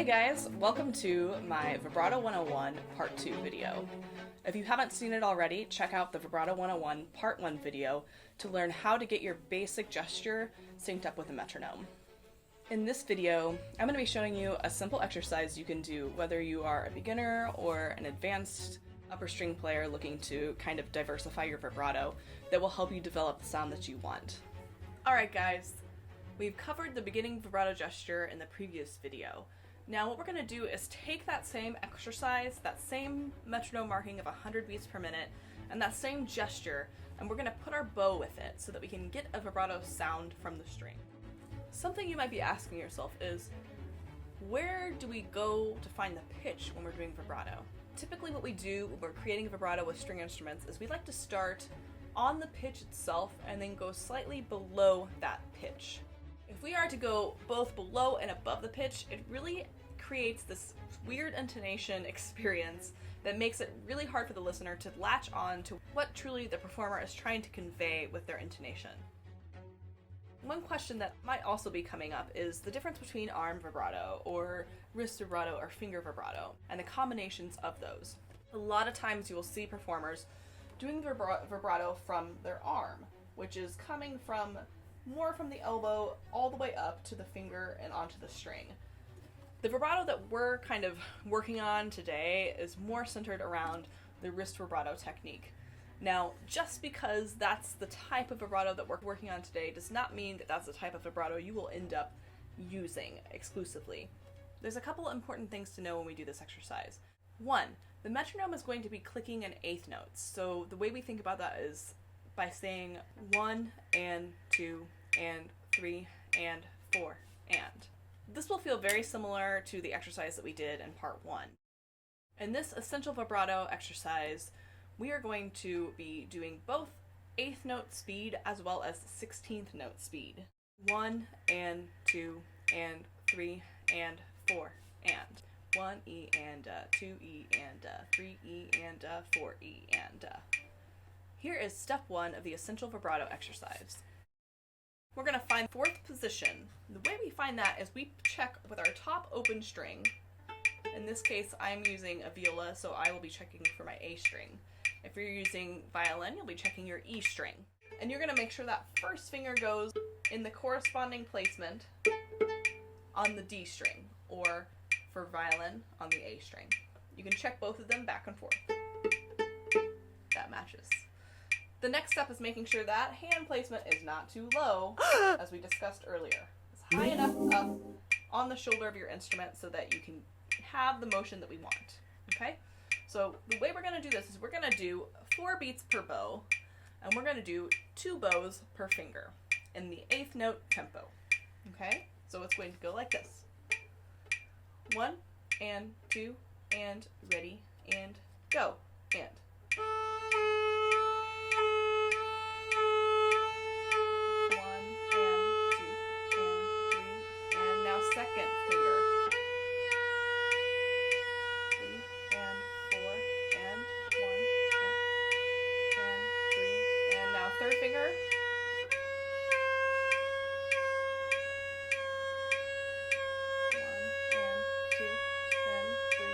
Hey guys, welcome to my Vibrato 101 Part 2 video. If you haven't seen it already, check out the Vibrato 101 Part 1 video to learn how to get your basic gesture synced up with a metronome. In this video, I'm going to be showing you a simple exercise you can do whether you are a beginner or an advanced upper string player looking to kind of diversify your vibrato that will help you develop the sound that you want. Alright guys, we've covered the beginning vibrato gesture in the previous video. Now what we're going to do is take that same exercise, that same metronome marking of 100 beats per minute, and that same gesture, and we're going to put our bow with it so that we can get a vibrato sound from the string. Something you might be asking yourself is, where do we go to find the pitch when we're doing vibrato? Typically what we do when we're creating a vibrato with string instruments is we like to start on the pitch itself and then go slightly below that pitch. If we are to go both below and above the pitch, it really creates this weird intonation experience that makes it really hard for the listener to latch on to what truly the performer is trying to convey with their intonation. One question that might also be coming up is the difference between arm vibrato or wrist vibrato or finger vibrato and the combinations of those. A lot of times you will see performers doing vibrato from their arm, which is coming from more from the elbow all the way up to the finger and onto the string. The vibrato that we're kind of working on today is more centered around the wrist vibrato technique. Now, just because that's the type of vibrato that we're working on today does not mean that that's the type of vibrato you will end up using exclusively. There's a couple important things to know when we do this exercise. One, the metronome is going to be clicking in eighth notes, so the way we think about that is by saying 1 and 2 and 3 and 4 and. This will feel very similar to the exercise that we did in part 1. In this essential vibrato exercise, we are going to be doing both 8th note speed as well as 16th note speed. 1 and 2 and 3 and 4 and. 1 E and 2 E and 3 E and 4 E and. Here is step 1 of the essential vibrato exercise. We're going to find 4th position. The way we find that is we check with our top open string. In this case, I'm using a viola, so I will be checking for my A string. If you're using violin, you'll be checking your E string. And you're going to make sure that first finger goes in the corresponding placement on the D string, or for violin, on the A string. You can check both of them back and forth. That matches. The next step is making sure that hand placement is not too low, as we discussed earlier. It's high enough up on the shoulder of your instrument so that you can have the motion that we want. Okay? So the way we're going to do this is we're going to do 4 beats per bow, and we're going to do 2 bows per finger in the 8th note tempo. Okay? So it's going to go like this. 1 and 2 and ready and go and. Second finger. 3 and 4 and 1 and 3 and now third finger. 1 and 2 and 3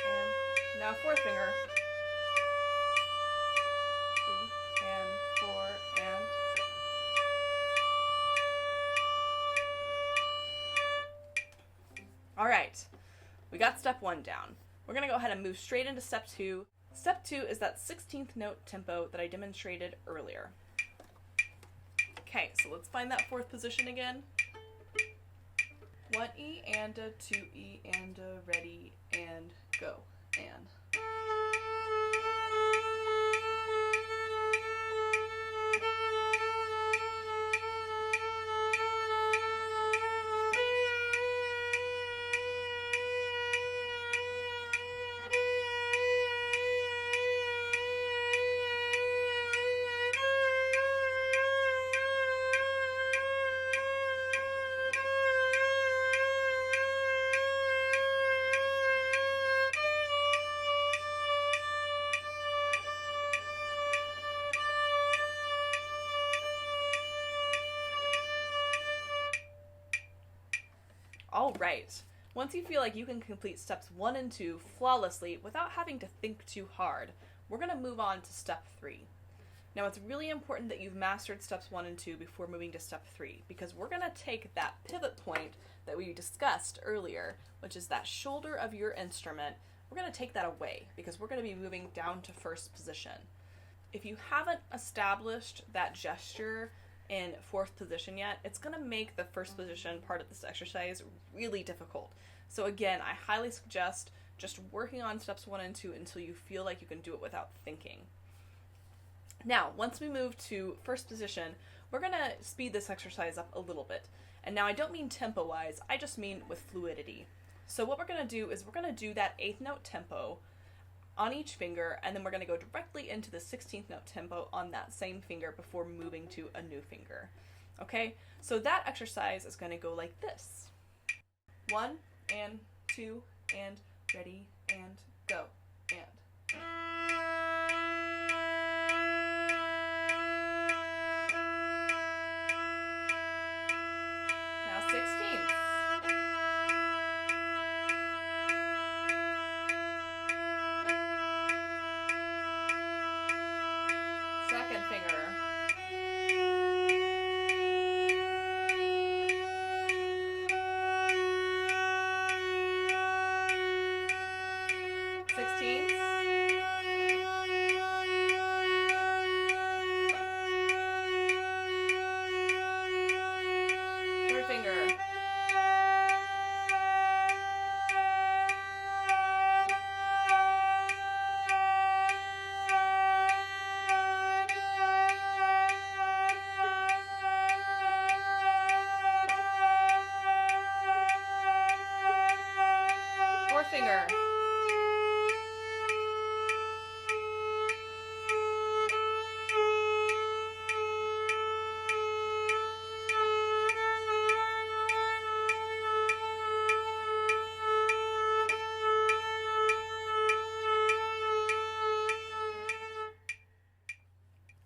and now fourth finger. 3 and 4 and. Alright, we got step 1 down. We're going to go ahead and move straight into step 2. Step 2 is that 16th note tempo that I demonstrated earlier. Okay, so let's find that 4th position again. 1 E and 2 E and ready and go and. All right, Once you feel like you can complete steps 1 and 2 flawlessly without having to think too hard, we're going to move on to step 3. Now it's really important that you've mastered steps 1 and 2 before moving to step 3, because we're going to take that pivot point that we discussed earlier, which is that shoulder of your instrument, we're going to take that away because we're going to be moving down to first position. If you haven't established that gesture in 4th position yet, it's going to make the first position part of this exercise really difficult. So again, I highly suggest just working on steps 1 and 2 until you feel like you can do it without thinking. Now, once we move to first position, we're going to speed this exercise up a little bit. And now I don't mean tempo-wise, I just mean with fluidity. So what we're going to do is we're going to do that 8th note tempo on each finger, and then we're going to go directly into the 16th note tempo on that same finger before moving to a new finger. Okay, so that exercise is going to go like this. 1 and 2 and ready and go and. Now 16th. Second finger. Third finger. Fourth finger.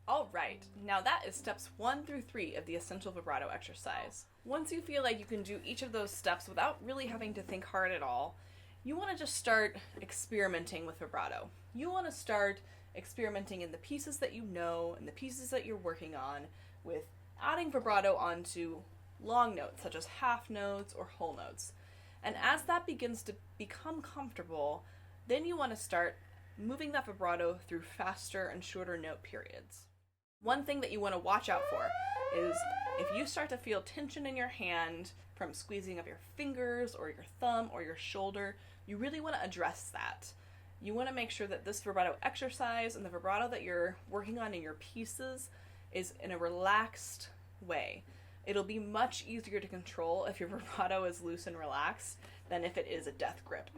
Alright, now that is steps 1 through 3 of the essential vibrato exercise. Once you feel like you can do each of those steps without really having to think hard at all, you want to just start experimenting with vibrato. You want to start experimenting in the pieces that you know and the pieces that you're working on with adding vibrato onto long notes such as half notes or whole notes. And as that begins to become comfortable, then you want to start moving that vibrato through faster and shorter note periods. One thing that you want to watch out for is if you start to feel tension in your hand from squeezing of your fingers or your thumb or your shoulder, you really want to address that. You want to make sure that this vibrato exercise and the vibrato that you're working on in your pieces is in a relaxed way. It'll be much easier to control if your vibrato is loose and relaxed than if it is a death grip.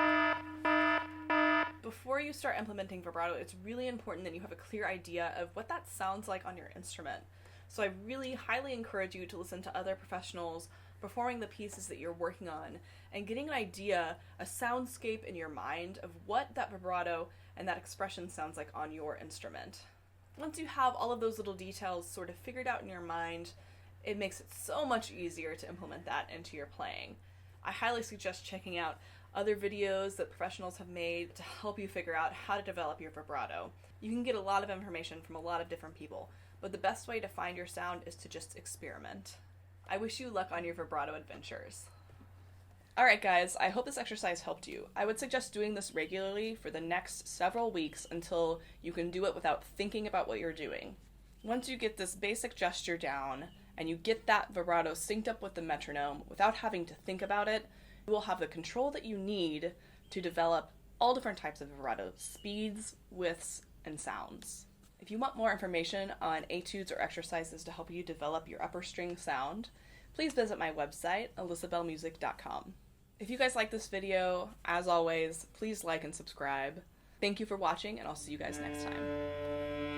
Before you start implementing vibrato, it's really important that you have a clear idea of what that sounds like on your instrument. So I really highly encourage you to listen to other professionals performing the pieces that you're working on and getting an idea, a soundscape in your mind of what that vibrato and that expression sounds like on your instrument. Once you have all of those little details sort of figured out in your mind, it makes it so much easier to implement that into your playing. I highly suggest checking out other videos that professionals have made to help you figure out how to develop your vibrato. You can get a lot of information from a lot of different people, but the best way to find your sound is to just experiment. I wish you luck on your vibrato adventures. Alright guys, I hope this exercise helped you. I would suggest doing this regularly for the next several weeks until you can do it without thinking about what you're doing. Once you get this basic gesture down, and you get that vibrato synced up with the metronome without having to think about it, you will have the control that you need to develop all different types of vibrato speeds, widths, and sounds. If you want more information on etudes or exercises to help you develop your upper string sound, please visit my website, alyssabellmusic.com. If you guys like this video, as always, please like and subscribe. Thank you for watching, and I'll see you guys next time.